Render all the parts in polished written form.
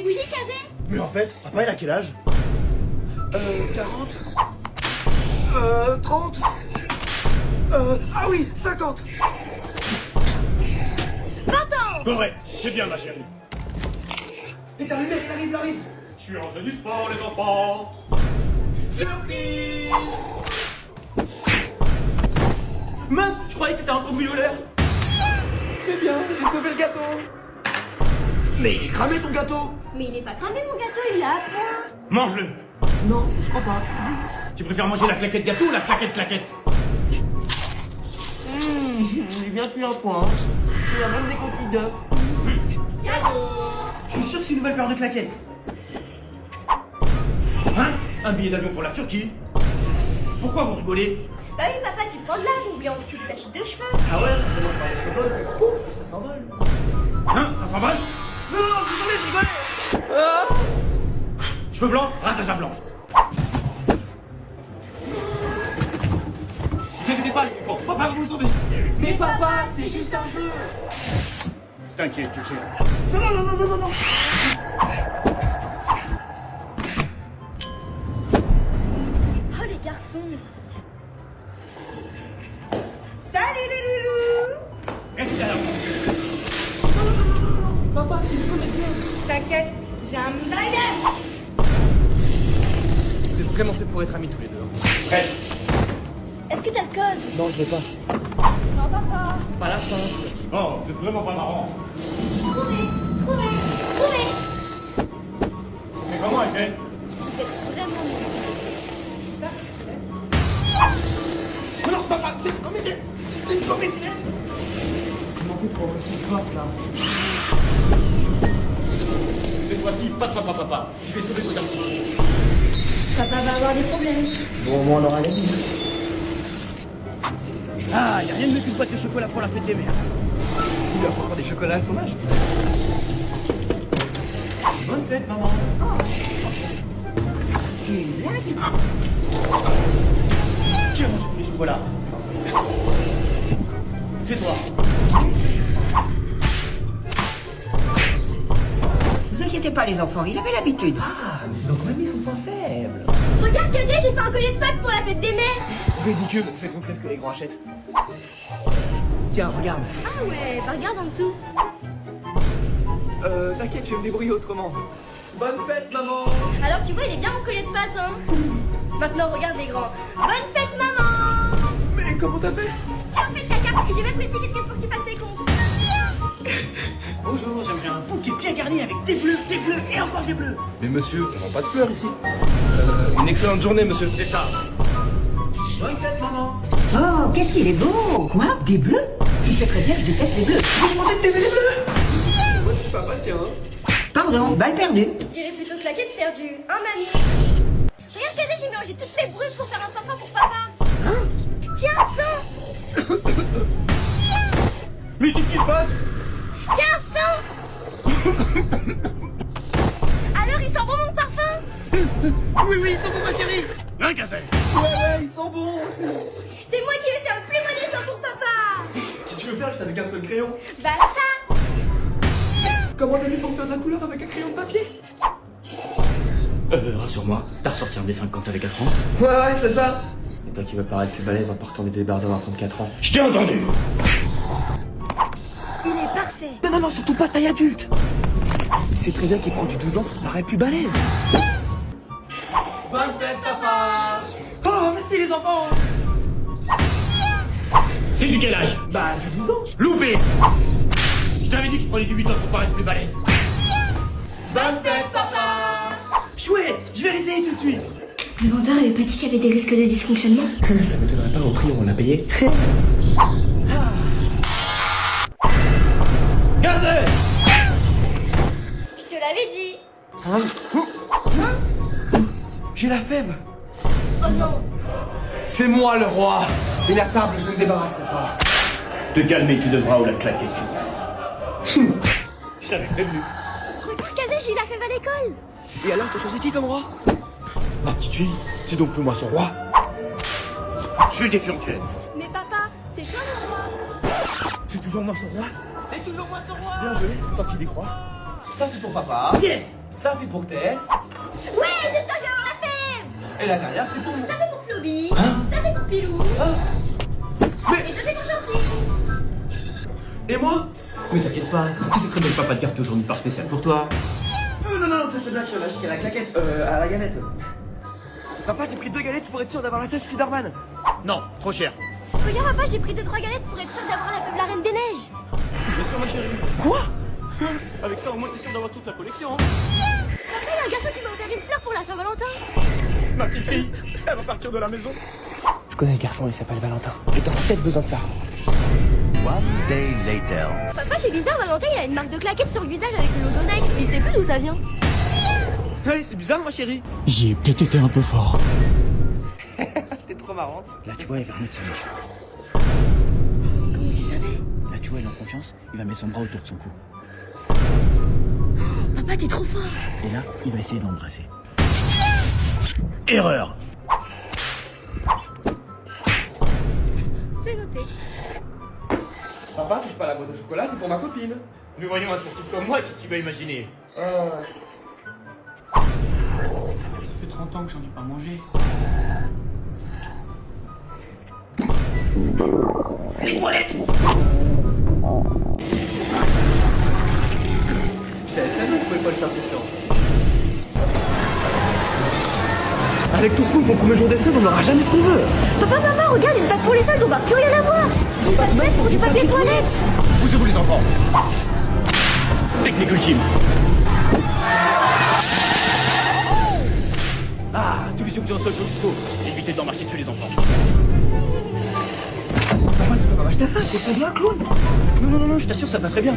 les bougies, Kazé? Mais en fait, papa il a quel âge? 40. 30. Ah oui, 50. 20 ans! Correct, c'est bien ma chérie. Il arrive. Je suis rentré du sport les enfants. Surprise. Mince, je croyais que t'étais un cambrioleur. C'est bien, j'ai sauvé le gâteau. Mais il est cramé ton gâteau. Mais il est pas cramé, mon gâteau, il est à point. Mange-le. Non, je crois pas. Tu préfères manger la claquette gâteau ou la claquette? Il est bien plus un point. Il y a même des coquilles d'œufs. Je suis sûr que c'est une nouvelle paire de claquettes. Hein? Un billet d'avion pour la Turquie? Pourquoi vous rigolez? Bah oui, papa, tu prends de l'âge, oublie en dessous de ta chute de cheveux. Ah ouais, ça commence par les cheveux. Ça s'envole. Hein? Ça s'emballe? Non, je rigolais. Ah. Cheveux blancs, rase à blanc. Ne t'inquiétez pas, les enfants, papa va vous sauver. Mais papa, c'est juste un jeu. T'inquiète, tu sais. Non. Oh, les garçons. Salut les loulous. Reste là. Papa, c'est une comédienne. T'inquiète, j'ai un bagage. Vous êtes vraiment fait pour être amis tous les deux. Prête. Est-ce que t'as le code? Non, je l'ai pas. Non, papa. Pas la chance. Oh, c'est vraiment pas marrant. Trouvez. Mais comment elle fait? Vous êtes vraiment mignons. Non, papa, c'est une comédienne. C'est une comédienne. Comment on fait pour rester grave là? Cette fois-ci, pas de papa. Je vais sauver vos garçons. Papa va avoir des problèmes. Bon, au moins on aura les billes. Ah, y'a rien de mieux qu'une boîte de chocolat pour la fête des mères. Il lui a encore des chocolats à son âge. Bonne fête, maman. Qui a mangé tous les chocolats? C'est toi. Vous inquiétez pas les enfants, il avait l'habitude. Ah, mais donc même ils sont pas faibles. Regarde, Kazé, j'ai fait un collier de Pâques pour la fête des mères. Ridicule, faites montrer ce que les grands achètent. Tiens, regarde. Ah ouais, bah regarde en dessous. T'inquiète, je vais me débrouiller autrement. Bonne fête, maman. Alors tu vois, il est bien mon collier de pâtes, hein. Maintenant, regarde les grands. Bonne fête, maman. Mais comment t'as fait? Tiens, fais caca, j'ai même pris le ticket de caisse pour que tu fasses tes comptes. Bonjour, j'aimerais un pot qui est bien garni avec des bleus et encore des bleus. Mais monsieur, on vend pas de fleurs ici. Une excellente journée, monsieur. C'est ça. Bonne fête, maman. Oh, qu'est-ce qu'il est beau. Quoi? Des bleus? Tu sais très bien que je déteste les bleus. Je pensais que t'aimais les bleus. Moi, tu papa, tiens. Pardon, balle perdue. Je dirais plutôt slaquette perdue, hein, mamie? Regarde, Kazé, j'ai mélangé toutes les brutes pour faire un parfum pour papa. Tiens, sens. Mais qu'est-ce qui se passe? Tiens, sens. Alors, il sent bon mon parfum? Oui, ils sont pour ma chérie. Hein, Kazé? Ouais, ils sont bons. C'est moi qui vais faire le plus beau dessin pour papa. Qu'est-ce que tu veux faire? Je t'avais qu'un seul crayon. Bah ça. Comment t'as mis pour faire de la couleur avec un crayon de papier? Rassure-moi, t'as ressorti un dessin quand t'avais 4 ans? Ouais, c'est ça. Et toi qui veux paraître plus balèze en portant des débardeurs à 34 ans. Je t'ai entendu. Il est parfait. Non, surtout pas taille adulte. Tu sais très bien qu'il prend du 12 ans pour paraître plus balèze. Bonne fête, papa. Oh, merci les enfants. C'est du quel âge? Bah, du 12 ans. Loupé. Je t'avais dit que je prenais du 8 ans pour paraître plus balèze. Bonne fête, papa. Chouette, je vais l'essayer tout de suite. Le vendeur avait pas dit qu'il y avait des risques de dysfonctionnement? Ça m'étonnerait pas au prix où on l'a payé. Kazé! Je te l'avais dit. J'ai la fève. Oh non. C'est moi le roi. Et la table, je ne me débarrasserai pas. Te calmer, tu devras ou la claquer. Je t'avais prévenu. Regarde, Kazé, j'ai eu la fève à l'école. Et alors, t'as choisi qui comme roi? Ma petite fille, c'est donc pour moi son roi. Je suis défiant, tu es. Mais papa, c'est toi le roi. C'est toujours moi son roi. C'est toujours moi son roi. Bien joué, tant qu'il y croit. Ça, c'est pour papa. Yes! Ça, c'est pour Tess. Ouais, j'espère que je vais avoir la fève. Et la dernière, c'est pour moi. Ça c'est pour Floby. Hein? Ça c'est pour Pilou. Mais... Et ça c'est pour Gentil. Et moi? Mais t'inquiète pas, tu sais très bien que papa te garde toujours une part spéciale pour toi. Non, c'est une blague, je suis à la claquette, à la galette. Papa, j'ai pris 2 galettes pour être sûr d'avoir la tête Spider-Man. Non, trop cher. Regarde papa, j'ai pris 2-3 galettes pour être sûr d'avoir la fève la Reine des Neiges. Bien sûr, ma chérie. Quoi? Avec ça, au moins, t'es sûr d'avoir toute la collection. Papa, il y a un garçon qui m'a offert une fleur pour la Saint-Valentin. Ma petite fille, elle va partir de la maison. Je connais le garçon, il s'appelle Valentin. Et t'auras peut-être besoin de ça. One day later. Papa, c'est bizarre, Valentin, il a une marque de claquettes sur le visage avec le logo Nike. Il sait plus d'où ça vient. Hey, c'est bizarre, ma chérie. J'y ai peut-être été un peu fort. T'es trop marrante. Là, tu vois, il va remettre sa mèche. Comment tu savais? Là, tu vois, il est en confiance, il va mettre son bras autour de son cou. Papa, t'es trop fort. Et là, il va essayer de l'embrasser. Erreur. C'est noté. Papa, touche pas la boîte au chocolat, c'est pour ma copine. Nous voyons un sportif comme moi, qui tu vas imaginer. Ça fait 30 ans que j'en ai pas mangé. Les toilettes. C'est ça, vous pouvez pas le faire confiance. Avec tout ce monde pour le premier jour des soldes, on n'aura jamais ce qu'on veut. Papa, maman, regarde, ils se battent pour les soldes, on va plus rien avoir. Ils se battent même pour du papier toilette. Poussez-vous les enfants. Technique ultime. Ah, tous les objets en solde au disco. Évitez d'en marcher dessus les enfants. Papa, tu peux pas m'acheter ça, t'es semblé un clown. Non, je t'assure, ça va très bien.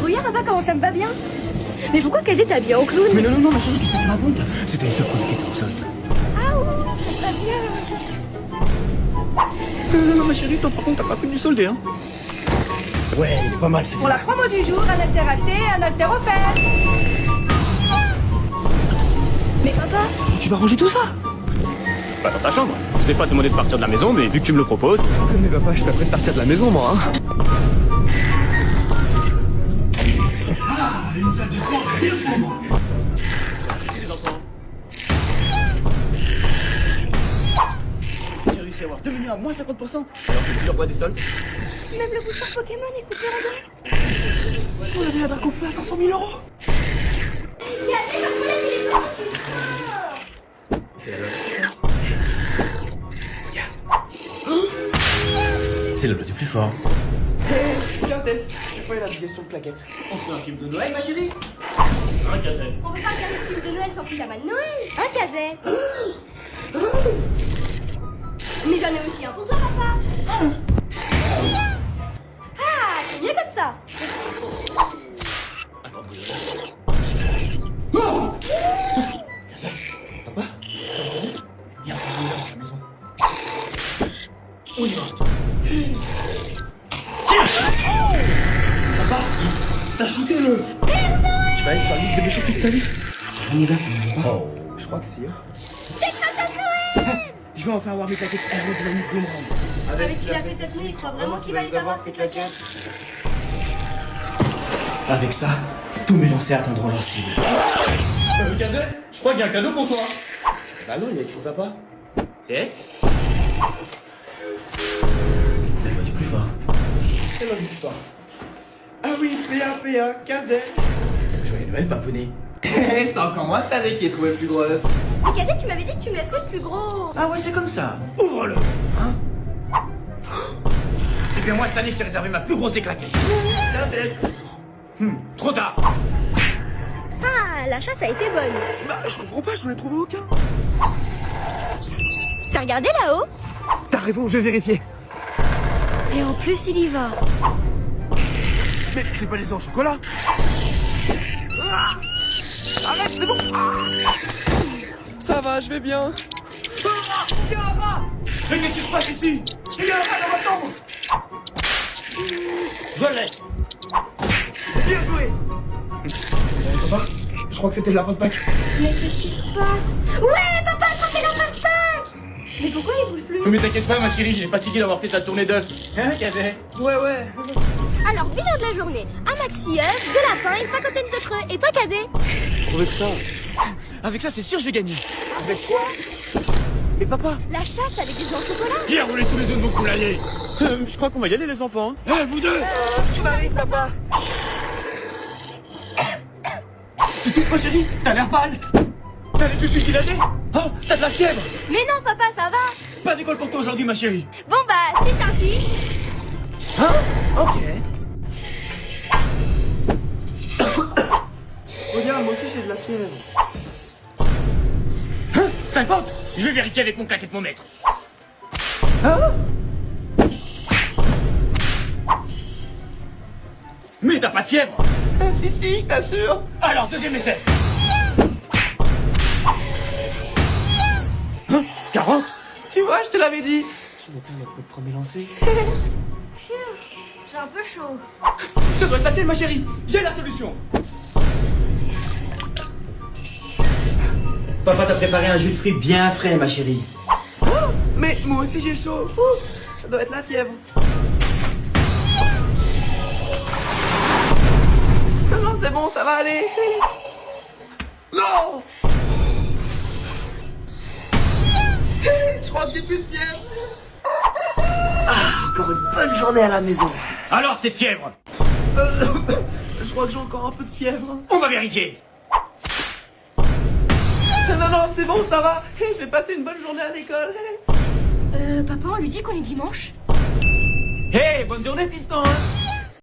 Regarde, papa, comment ça me va bien. Mais pourquoi Kazé t'as habillé en clown? Mais non, ma chérie, qu'est-ce que tu racontes? C'était les seuls produits qui étaient au solde. Ah oui, c'est pas bien. Non, ma chérie, toi, par contre, t'as pas pris du soldé, hein. Ouais, il est pas mal, Pour la promo du jour, un alter acheté, un alter offert. Mais papa, Tu vas ranger tout ça? Pas dans ta chambre. Je sais pas te demander de partir de la maison, mais vu que tu me le proposes. Mais papa, je suis pas prêt de partir de la maison, moi. Hein. Une salle de sport rien pour moi. Les enfants. J'ai réussi à avoir 2 millions à moins 50%. Alors c'est plusieurs bois des soldes. même le booster Pokémon est coupé en deux. On avait la drac au feu à 500 000 €. Kazé, parce que là, il est trop C'est la loi. C'est le lot du plus fort. Tiens, Tess, c'est quoi la digestion de claquettes? On se fait un film de Noël, ma chérie. Un Kazé. On peut pas regarder le film de Noël sans pyjama de Noël. Un Kazé. Mais j'en ai aussi un pour toi, papa. Ah, c'est mieux comme ça. Il y a un peu de dans la maison. On y va. Papa, t'as shooté le... Tu vas aller sur la liste des méchants toute ta vie? Rien date, Oh. Je crois que si, hein. C'est grâce à Noël. Je vais enfin avoir mes claquettes aérodynamiques Boomerang. Avec ce qu'il a fait cette nuit, il croit vraiment qu'il va les avoir, ces claquettes. Avec ça, tous mes lancers attendront leur cible. Kazé, je crois qu'il y a un cadeau pour toi. Bah non, il y a écrit papa. Tess. La loi du plus fort. C'est la victoire. Ah oui, PA, Kazé. Joyeux Noël, papounet. C'est encore moi cette année qui ai trouvé le plus gros œuf. Mais Kazé, tu m'avais dit que tu me laisserais le plus gros. Ah ouais, c'est comme ça. Ouvre-le. Hein? Et bien moi, cette année, je t'ai réservé ma plus grosse des claquettes. Tiens, Tess. Trop tard. Ah, la chasse a été bonne. Bah, je comprends pas, je n'en ai trouvé aucun. T'as regardé là-haut? T'as raison, je vais vérifier. Et en plus, il y va. Mais c'est pas les œufs en chocolat. Ah, arrête, c'est bon. Ah. Ça va, je vais bien. Mais qu'est-ce qui se passe ici? Il y a un rat dans ma chambre. Je l'ai. Bien joué. Papa, je crois que c'était le lapin de Pâques. Mais qu'est-ce qui se passe? Ouais, papa, attrapez l'enfant de Pâques. Mais pourquoi il bouge plus? Mais t'inquiète pas, ma chérie, il est fatigué d'avoir fait sa tournée d'œufs. Hein, Kazé? Ouais. Alors, bilan de la journée. Un maxi œuf, de la pain, une cinquantaine de creux. Et toi, Kazé? Avec ça. Avec ça, c'est sûr, je vais gagner. Avec quoi? Mais papa, La chasse avec des œufs au chocolat. Qui a roulé tous les œufs de mon poulailler? Je crois qu'on va y aller, les enfants. Eh, vous deux! tu m'arrives, papa. Ma chérie, t'as l'air mal. T'as les pupilles dilatées. Oh, t'as de la fièvre. Mais non, papa, ça va. Pas d'école pour toi aujourd'hui, ma chérie. Bon, bah, c'est ainsi. Ok. Regarde, moi aussi j'ai de la fièvre. 50! Je vais vérifier avec mon claquettemomètre. Mais t'as pas de fièvre! Si, je t'assure. Alors, deuxième essai! 40. Tu vois, je te l'avais dit. Je vais faire notre premier lancer. J'ai un peu chaud. Ça doit être la tienne, ma chérie. J'ai la solution. Papa t'a préparé un jus de fruits bien frais, ma chérie. Mais moi aussi j'ai chaud. Ouh, ça doit être la fièvre. Non, non, c'est bon, ça va aller. Non. Je crois que j'ai plus de fièvre. Encore une bonne journée à la maison. Alors, cette fièvre! Je crois que j'ai encore un peu de fièvre. On va vérifier! Non, non, c'est bon, ça va. Je vais passer une bonne journée à l'école. Papa, on lui dit qu'on est dimanche. Hey, bonne journée, fiston. Hein.